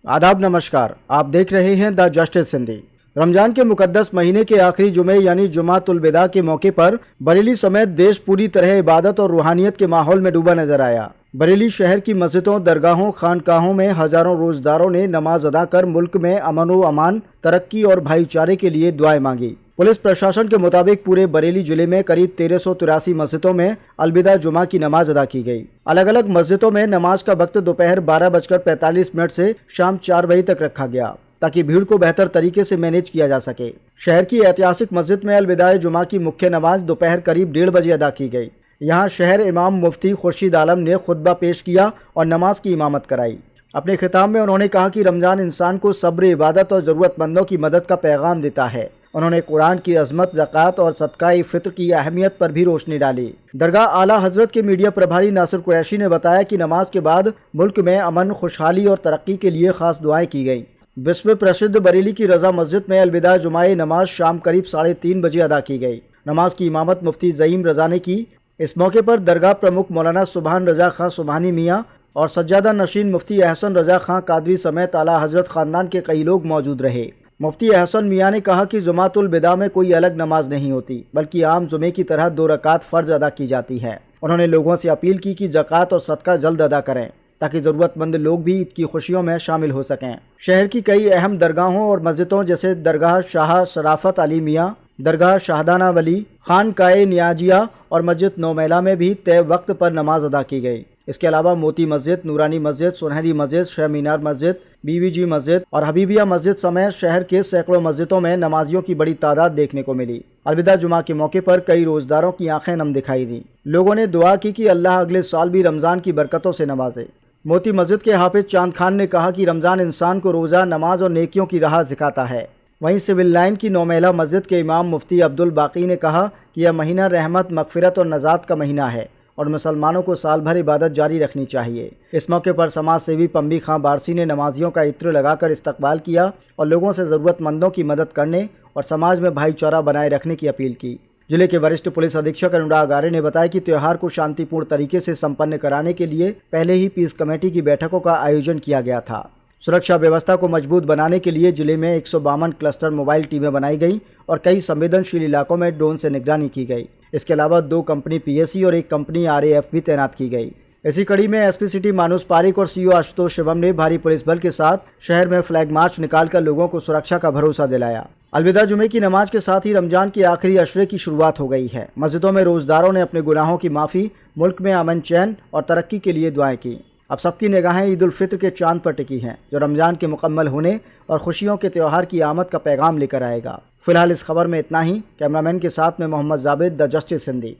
आदाब नमस्कार, आप देख रहे हैं द जस्टिस हिंदी। रमजान के मुकद्दस महीने के आखिरी जुमे यानी जुमातुल विदा के मौके पर बरेली समेत देश पूरी तरह इबादत और रूहानियत के माहौल में डूबा नजर आया। बरेली शहर की मस्जिदों, दरगाहों, खानकाहों में हजारों रोजदारों ने नमाज अदा कर मुल्क में अमन व अमान, तरक्की और भाईचारे के लिए दुआएं मांगी। पुलिस प्रशासन के मुताबिक पूरे बरेली जिले में करीब 1383 मस्जिदों में अलविदा जुमा की नमाज अदा की गई। अलग अलग मस्जिदों में नमाज का वक्त दोपहर 12:45 से शाम 4 बजे तक रखा गया ताकि भीड़ को बेहतर तरीके से मैनेज किया जा सके। शहर की ऐतिहासिक मस्जिद में अलविदा जुमा की मुख्य नमाज दोपहर करीब 1:30 बजे अदा की गई। यहाँ शहर इमाम मुफ्ती खुर्शीद आलम ने खुतबा पेश किया और नमाज की इमामत कराई। अपने खिताब में उन्होंने कहा कि रमजान इंसान को सब्र, इबादत और ज़रूरतमंदों की मदद का पैगाम देता है। उन्होंने कुरान की अजमत, ज़कात और सदका फित्र की अहमियत पर भी रोशनी डाली। दरगाह आला हजरत के मीडिया प्रभारी नासिर कुरैशी ने बताया कि नमाज के बाद मुल्क में अमन, खुशहाली और तरक्की के लिए खास दुआएं की गईं। विश्व प्रसिद्ध बरेली की रजा मस्जिद में अलविदा जुमाए नमाज शाम करीब 3:30 बजे अदा की गई। नमाज की इमामत मुफ्ती ज़ईम रजा ने की। इस मौके पर दरगाह प्रमुख मौलाना सुबहान रजा खां सुबहानी मियाँ और सज्जादा नशीन मुफ्ती अहसन रजा खां कादरी समेत आला हजरत खानदान के कई लोग मौजूद रहे। मुफ्ती अहसन मियाँ ने कहा कि जुमातुल विदा में कोई अलग नमाज नहीं होती, बल्कि आम जुमे की तरह 2 रकात फ़र्ज अदा की जाती है। उन्होंने लोगों से अपील की कि ज़कात और सदका जल्द अदा करें ताकि ज़रूरतमंद लोग भी ईद की खुशियों में शामिल हो सकें। शहर की कई अहम दरगाहों और मस्जिदों जैसे दरगाह शाह शराफत अली मियाँ, दरगाह शाहदाना वली, खानकाए नियाजिया और मस्जिद नौमेला में भी तय वक्त पर नमाज अदा की गई। इसके अलावा मोती मस्जिद, नूरानी मस्जिद, सुनहरी मस्जिद, शह मीनार मस्जिद, बीबीजी मस्जिद और हबीबिया मस्जिद समेत शहर के सैकड़ों मस्जिदों में नमाजियों की बड़ी तादाद देखने को मिली। अलविदा जुमा के मौके पर कई रोजदारों की आंखें नम दिखाई दी। लोगों ने दुआ की कि अल्लाह अगले साल भी रमजान की बरकतों से नवाजे। मोती मस्जिद के हाफिज चांद खान ने कहा कि रमजान इंसान को रोज़ा, नमाज और नेकियों की राह सिखाता है। वहीं सिविल लाइन की नौमेला मस्जिद के इमाम मुफ्ती अब्दुल बाकी ने कहा कि यह महीना रहमत, मगफिरत और नजात का महीना है और मुसलमानों को साल भर इबादत जारी रखनी चाहिए। इस मौके पर समाज सेवी पंबी खां बारसी ने नमाजियों का इत्र लगाकर इस्तकबाल किया और लोगों से ज़रूरतमंदों की मदद करने और समाज में भाईचारा बनाए रखने की अपील की। जिले के वरिष्ठ पुलिस अधीक्षक अनुराग आर्य ने बताया कि त्यौहार को शांतिपूर्ण तरीके से संपन्न कराने के लिए पहले ही पीस कमेटी की बैठकों का आयोजन किया गया था। सुरक्षा व्यवस्था को मजबूत बनाने के लिए जिले में 152 क्लस्टर मोबाइल टीमें बनाई गईं और कई संवेदनशील इलाकों में ड्रोन से निगरानी की गई। इसके अलावा 2 कंपनी पीएसी और 1 कंपनी आरएएफ भी तैनात की गई। इसी कड़ी में एसपी सिटी मानुस पारिक और सीओ आशुतोष शिवम ने भारी पुलिस बल के साथ शहर में फ्लैग मार्च निकालकर लोगों को सुरक्षा का भरोसा दिलाया। अलविदा जुमे की नमाज के साथ ही रमजान के आखिरी अशरे की शुरुआत हो गई है। मस्जिदों में रोजदारों ने अपने गुनाहों की माफ़ी, मुल्क में अमन, चैन और तरक्की के लिए दुआएं की। अब सबकी निगाहें ईद उल फित्र के चांद पर टिकी हैं, जो रमजान के मुकम्मल होने और खुशियों के त्यौहार की आमद का पैगाम लेकर आएगा। फिलहाल इस खबर में इतना ही। कैमरामैन के साथ में Mohammad Javed, the justice Hindi.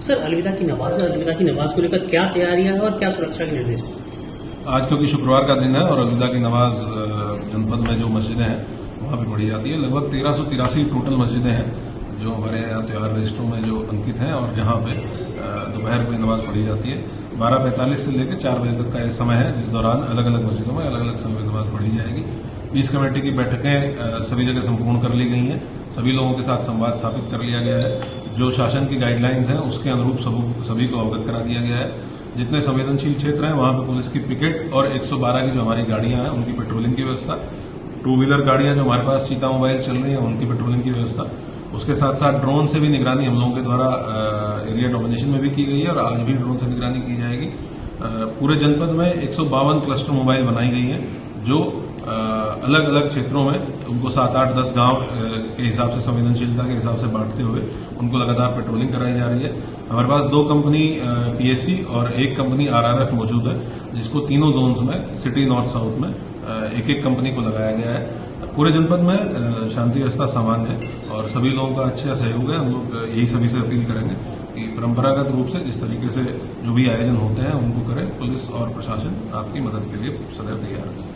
Sir, अलविदा की नमाज को लेकर क्या तैयारियां हैं और क्या सुरक्षा के निर्देश? आज क्योंकि शुक्रवार का दिन है और अलविदा की नमाज जनपद में जो मस्जिदें हैं वहाँ पे पढ़ी जाती है। लगभग 1383 टोटल मस्जिदें हैं जो हमारे यहाँ त्यौहार रजिस्टरों में जो अंकित हैं और जहाँ पे दोपहर को नमाज पढ़ी जाती है। 12:45 से लेकर 4 बजे तक का ये समय है, जिस दौरान अलग अलग मस्जिदों में अलग अलग समय नमाज पढ़ी जाएगी। पीस कमेटी की बैठकें सभी जगह संपूर्ण कर ली गई हैं। सभी लोगों के साथ संवाद स्थापित कर लिया गया है। जो शासन की गाइडलाइंस हैं उसके अनुरूप सभी को अवगत करा दिया गया है। जितने संवेदनशील क्षेत्र हैं वहाँ पे पुलिस की पिकेट और 112 की जो हमारी गाड़ियां हैं उनकी पेट्रोलिंग की व्यवस्था, 2 व्हीलर गाड़ियां जो हमारे पास चीता मोबाइल चल रही हैं उनकी पेट्रोलिंग की व्यवस्था, उसके साथ साथ ड्रोन से भी निगरानी हम लोगों के द्वारा एरिया डोमिनेशन में भी की गई है और आज भी ड्रोन से निगरानी की जाएगी। पूरे जनपद में 152 क्लस्टर मोबाइल बनाई गई हैं जो अलग अलग क्षेत्रों में उनको 7, 8, 10 गांव के हिसाब से संवेदनशीलता के हिसाब से बांटते हुए उनको लगातार पेट्रोलिंग कराई जा रही है। हमारे पास 2 कंपनी पीएससी और 1 कंपनी आरआरएफ मौजूद है, जिसको तीनों जोन्स में, सिटी, नॉर्थ, साउथ में एक कंपनी को लगाया गया है। पूरे जनपद में शांति व्यवस्था सामान्य है और सभी लोगों का अच्छा सहयोग है। हम लोग यही सभी से अपील करेंगे कि परंपरागत रूप से जिस तरीके से जो भी आयोजन होते हैं उनको करें। पुलिस और प्रशासन आपकी मदद के लिए सदैव तैयार है।